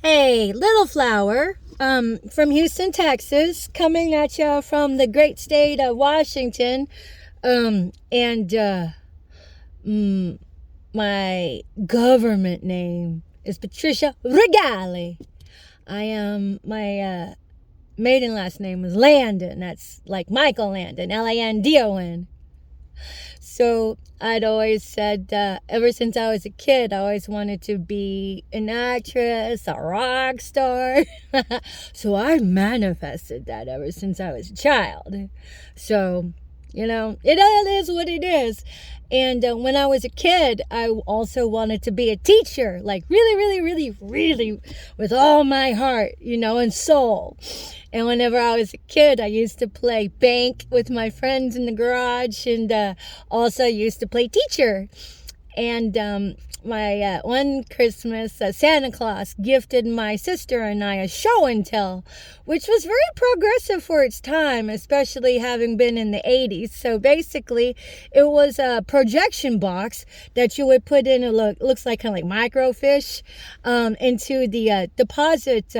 Hey, Little Flower, from Houston, Texas, coming at you from the great state of Washington. And my government name is Patricia Regali. My maiden last name is Landon. That's like Michael Landon, Landon. So I'd always said, ever since I was a kid, I always wanted to be an actress, a rock star. So I manifested that ever since I was a child. So, it is what it is. And when I was a kid, I also wanted to be a teacher, like really, really, really, really, with all my heart, and soul. And whenever I was a kid, I used to play bank with my friends in the garage, and also used to play teacher. And my one Christmas, Santa Claus gifted my sister and I a show and tell, which was very progressive for its time, especially having been in the 80s. So basically, it was a projection box that you would put in, looks like kind of like microfiche, into the deposit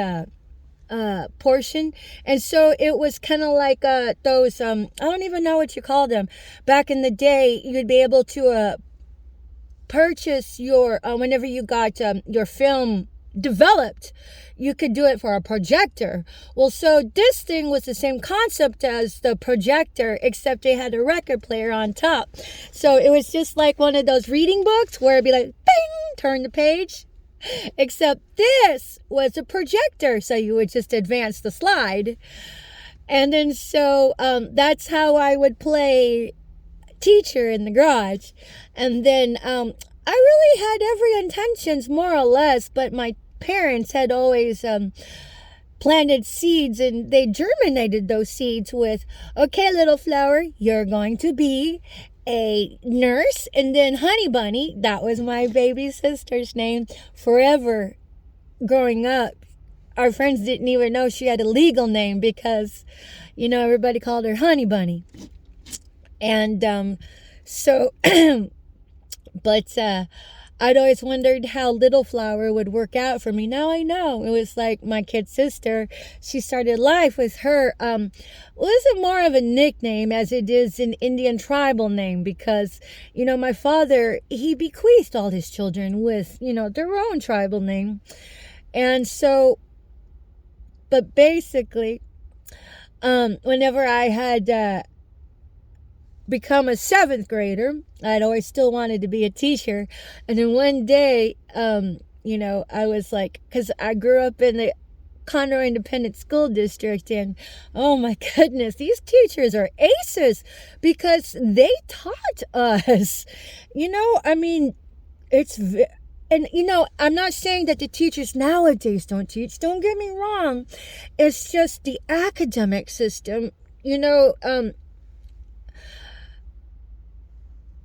portion. And so it was kind of like those, I don't even know what you call them. Back in the day, you'd be able to purchase your, whenever you got your film developed, you could do it for a projector. Well, so this thing was the same concept as the projector, except they had a record player on top. So it was just like one of those reading books where it'd be like, bing, turn the page. Except this was a projector, so you would just advance the slide. And then so that's how I would play teacher in the garage. And then I really had every intentions, more or less, but my parents had always planted seeds, and they germinated those seeds with, okay, little flower, you're going to be a nurse. And then Honey Bunny, that was my baby sister's name, forever growing up. Our friends didn't even know she had a legal name because, everybody called her Honey Bunny. And so, but I'd always wondered how Little Flower would work out for me. Now I know. It was like my kid sister. She started life with her. Wasn't more of a nickname as it is an Indian tribal name because, my father, he bequeathed all his children with, their own tribal name. And so, but basically, whenever I had become a 7th grader, I'd always still wanted to be a teacher. And then one day, I was like, because I grew up in the Conroe Independent School District, and oh my goodness, these teachers are aces because they taught us. I'm not saying that the teachers nowadays don't teach. Don't get me wrong. It's just the academic system,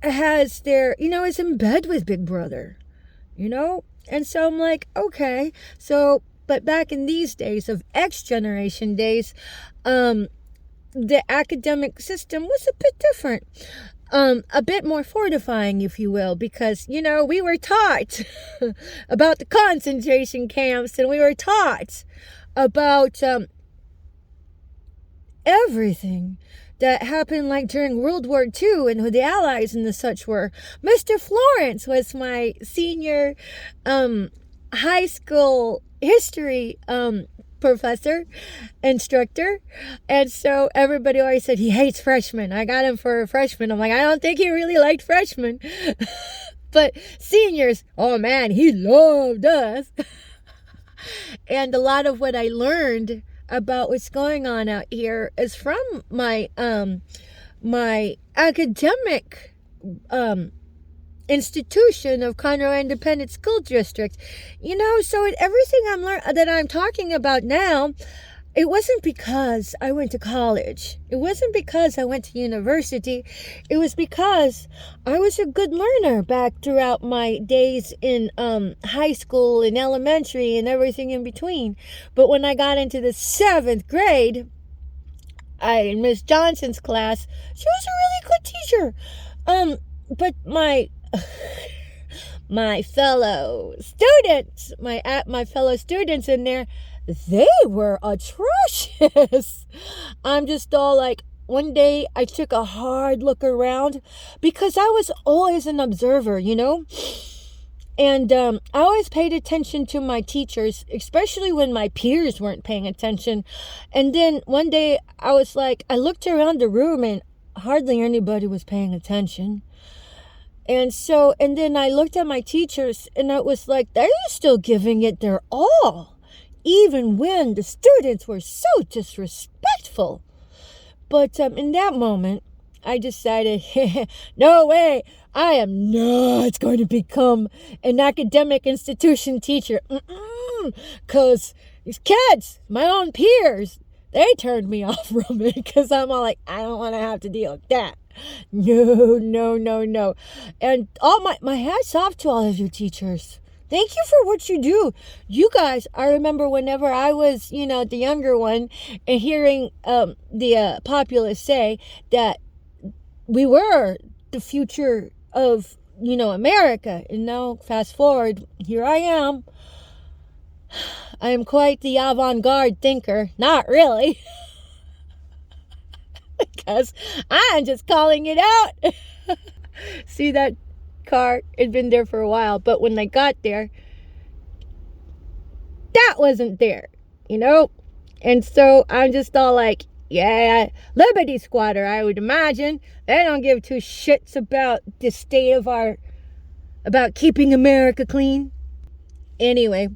has their, is in bed with Big Brother, and so I'm like, okay, so, but back in these days of X generation days, the academic system was a bit different, a bit more fortifying, if you will, because, we were taught about the concentration camps, and we were taught about everything that happened like during World War II and who the Allies and the such were. Mr. Florence was my senior high school history instructor. And so everybody always said he hates freshmen. I got him for a freshman. I'm like, I don't think he really liked freshmen. But seniors, oh man, he loved us. And a lot of what I learned about what's going on out here is from my my academic institution of Conroe Independent School District. So everything that I'm talking about now, it wasn't because I went to college. It wasn't because I went to university. It was because I was a good learner back throughout my days in high school and elementary and everything in between. But when I got into the 7th grade, in Miss Johnson's class, she was a really good teacher. But my my fellow students, my fellow students in there, they were atrocious. I'm just all like, one day I took a hard look around because I was always an observer, you know? And I always paid attention to my teachers, especially when my peers weren't paying attention. And then one day I was like, I looked around the room and hardly anybody was paying attention. And then I looked at my teachers and I was like, they're still giving it their all, even when the students were so disrespectful. But in that moment, I decided, no way, I am not going to become an academic institution teacher. Because these kids, my own peers, they turned me off from it because I'm all like, I don't want to have to deal with that. No. And all my hats off to all of you teachers. Thank you for what you do. You guys, I remember whenever I was, the younger one, and hearing the populace say that we were the future of, America. And now, fast forward, here I am. I am quite the avant-garde thinker. Not really. Because I'm just calling it out. See that car? It'd been there for a while, but when they got there, that wasn't there, And so I'm just all like, yeah, Liberty Squatter, I would imagine. They don't give two shits about the state of about keeping America clean. Anyway,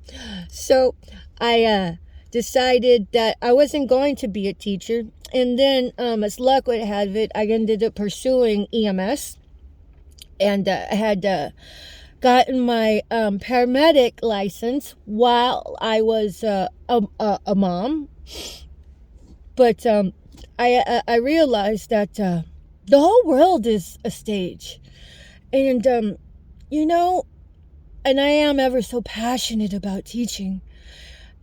so I decided that I wasn't going to be a teacher. And then, as luck would have it, I ended up pursuing EMS. And I had gotten my paramedic license while I was a mom. But I realized that the whole world is a stage. And, and I am ever so passionate about teaching.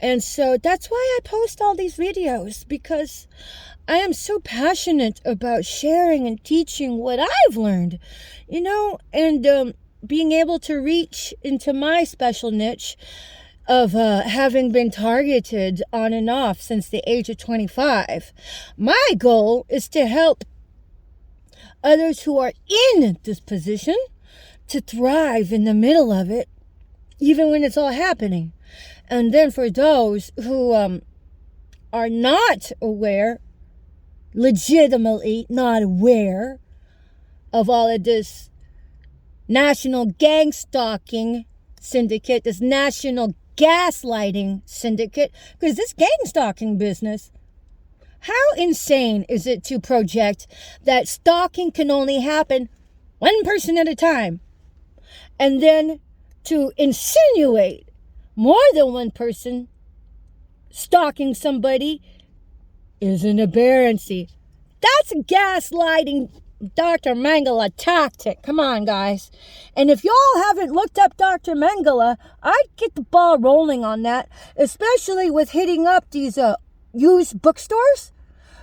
And so that's why I post all these videos, because I am so passionate about sharing and teaching what I've learned, and being able to reach into my special niche of having been targeted on and off since the age of 25. My goal is to help others who are in this position to thrive in the middle of it, even when it's all happening. And then for those who are not aware, legitimately not aware of all of this national gang stalking syndicate, this national gaslighting syndicate, because this gang stalking business, how insane is it to project that stalking can only happen one person at a time, and then to insinuate more than one person stalking somebody is an aberrancy. That's a gaslighting Dr. Mengele tactic. Come on, guys. And if y'all haven't looked up Dr. Mengele, I'd get the ball rolling on that, especially with hitting up these used bookstores,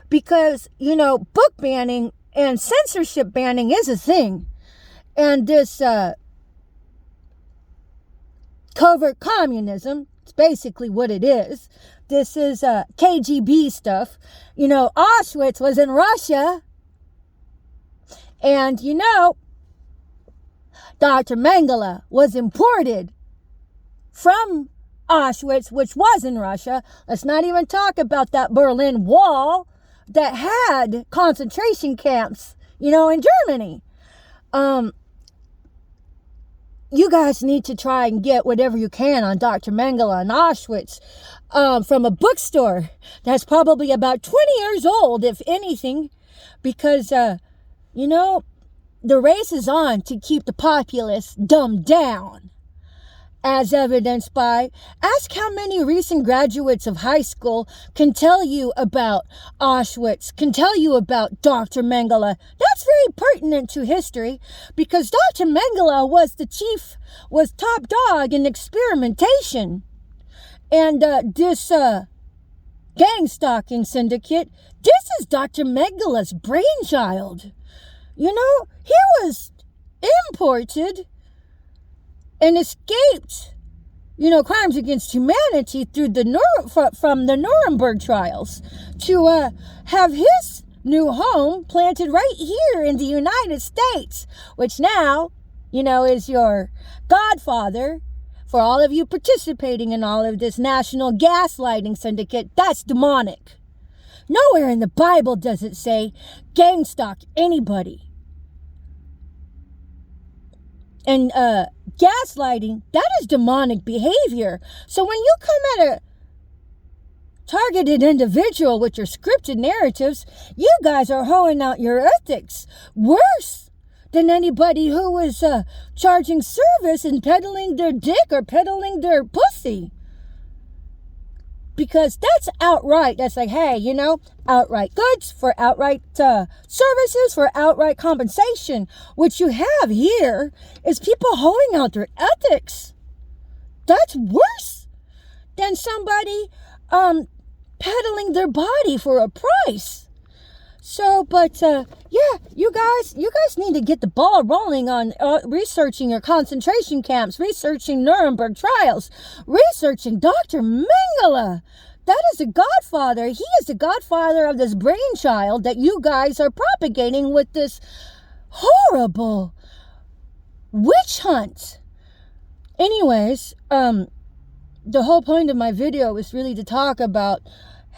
because, book banning and censorship banning is a thing. And this covert communism, it's basically what it is. This is KGB stuff. Auschwitz was in Russia. And, Dr. Mengele was imported from Auschwitz, which was in Russia. Let's not even talk about that Berlin Wall that had concentration camps, in Germany. You guys need to try and get whatever you can on Dr. Mengele and Auschwitz from a bookstore that's probably about 20 years old, if anything, because, the race is on to keep the populace dumbed down, as evidenced by, ask how many recent graduates of high school can tell you about Auschwitz, can tell you about Dr. Mengele. That's very pertinent to history, because Dr. Mengele was top dog in experimentation. And this gang stalking syndicate, this is Dr. Mengele's brainchild. He was imported and escaped, crimes against humanity through from the Nuremberg trials to have his new home planted right here in the United States, which now, is your godfather for all of you participating in all of this national gaslighting syndicate. That's demonic. Nowhere in the Bible does it say gang stalk anybody. And gaslighting, that is demonic behavior. So when you come at a targeted individual with your scripted narratives, you guys are hoeing out your ethics worse than anybody who was charging service and peddling their dick or peddling their pussy. Because that's outright. That's like, hey, outright goods for outright services for outright compensation. What you have here is people hoeing out their ethics. That's worse than somebody peddling their body for a price. So, but yeah, you guys need to get the ball rolling on researching your concentration camps, researching Nuremberg trials, researching Dr. Mengele. That is a godfather. He is the godfather of this brainchild that you guys are propagating with this horrible witch hunt. Anyways, the whole point of my video is really to talk about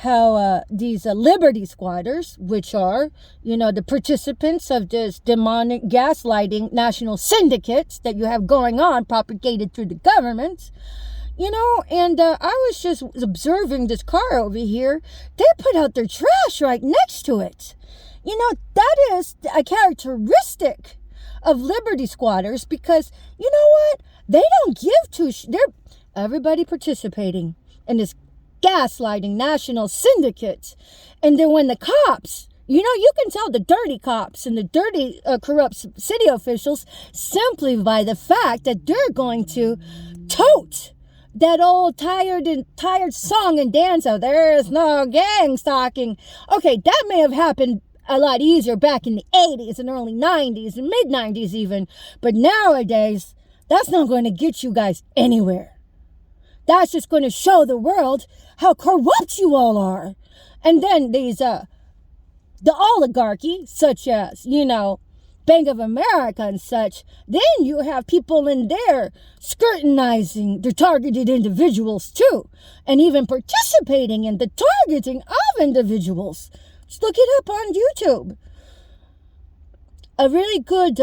how these liberty squatters, which are, the participants of this demonic gaslighting national syndicates that you have going on, propagated through the government, and I was just observing this car over here. They put out their trash right next to it. That is a characteristic of liberty squatters because, you know what? They don't give they're everybody participating in this gaslighting national syndicate. And then when the cops, you can tell the dirty cops and the dirty corrupt city officials simply by the fact that they're going to tote that old tired song and dance of "There's no gang stalking." Okay, that may have happened a lot easier back in the 80s and early 90s and mid 90s even, but nowadays that's not going to get you guys anywhere. That's just going to show the world how corrupt you all are. And then these, the oligarchy, such as, Bank of America and such, then you have people in there scrutinizing the targeted individuals too. And even participating in the targeting of individuals. Just look it up on YouTube. A really good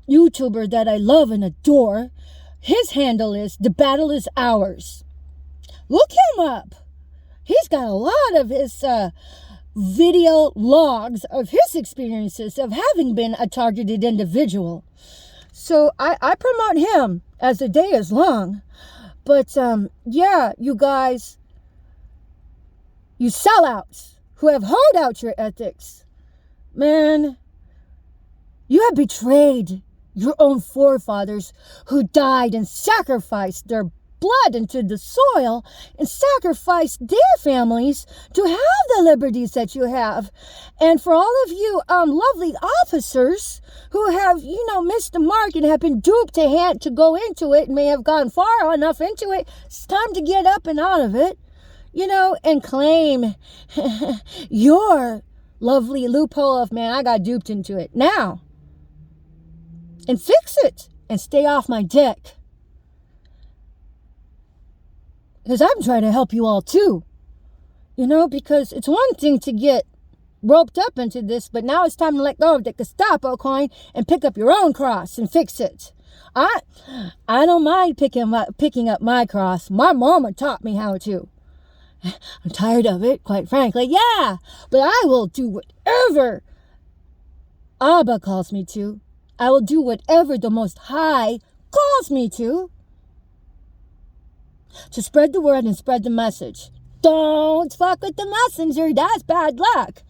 YouTuber that I love and adore, his handle is "The Battle Is Ours." Look him up. He's got a lot of his video logs of his experiences of having been a targeted individual. So I promote him as the day is long. But yeah, you guys, you sellouts who have hoed out your ethics, man, you have betrayed your own forefathers who died and sacrificed their blood into the soil and sacrificed their families to have the liberties that you have. And for all of you lovely officers who have, missed the mark and have been duped to go into it and may have gone far enough into it, it's time to get up and out of it, and claim your lovely loophole of, man, I got duped into it now. And fix it and stay off my dick. Because I'm trying to help you all too. Because it's one thing to get roped up into this, but now it's time to let go of the Gestapo coin and pick up your own cross and fix it. I don't mind picking up my cross. My mama taught me how to. I'm tired of it, quite frankly. Yeah, but I will do whatever Abba calls me to. I will do whatever the Most High calls me to spread the word and spread the message. Don't fuck with the messenger. That's bad luck.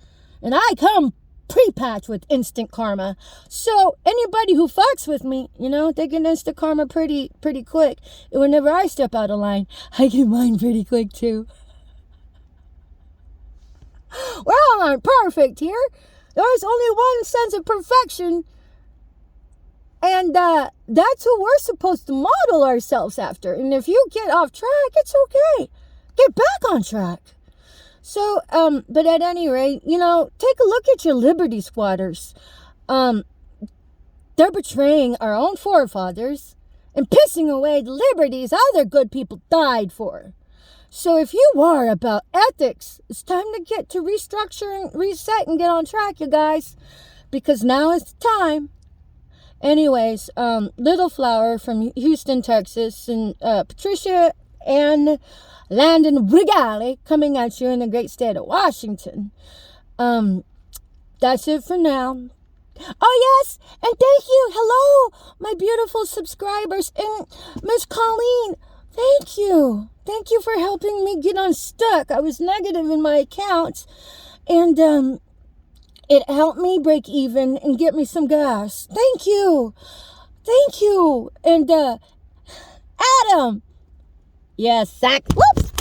And I come pre-packed with instant karma. So anybody who fucks with me, they get instant karma pretty quick. And whenever I step out of line, I get mine pretty quick too. We're all not perfect here. There's only one sense of perfection. And that's who we're supposed to model ourselves after. And if you get off track, it's okay. Get back on track. So, but at any rate, you know, take a look at your liberty squatters. They're betraying our own forefathers and pissing away the liberties other good people died for. So if you are about ethics, it's time to get to restructure and reset and get on track, you guys. Because now is the time. Anyways, Little Flower from Houston, Texas, and Patricia and Landon Brigale coming at you in the great state of Washington. That's it for now. Oh, yes, and thank you. Hello, my beautiful subscribers. And Miss Colleen, thank you. Thank you for helping me get unstuck. I was negative in my accounts, and it helped me break even and get me some gas. Thank you. Thank you. And Adam. Yes, sack. Whoops.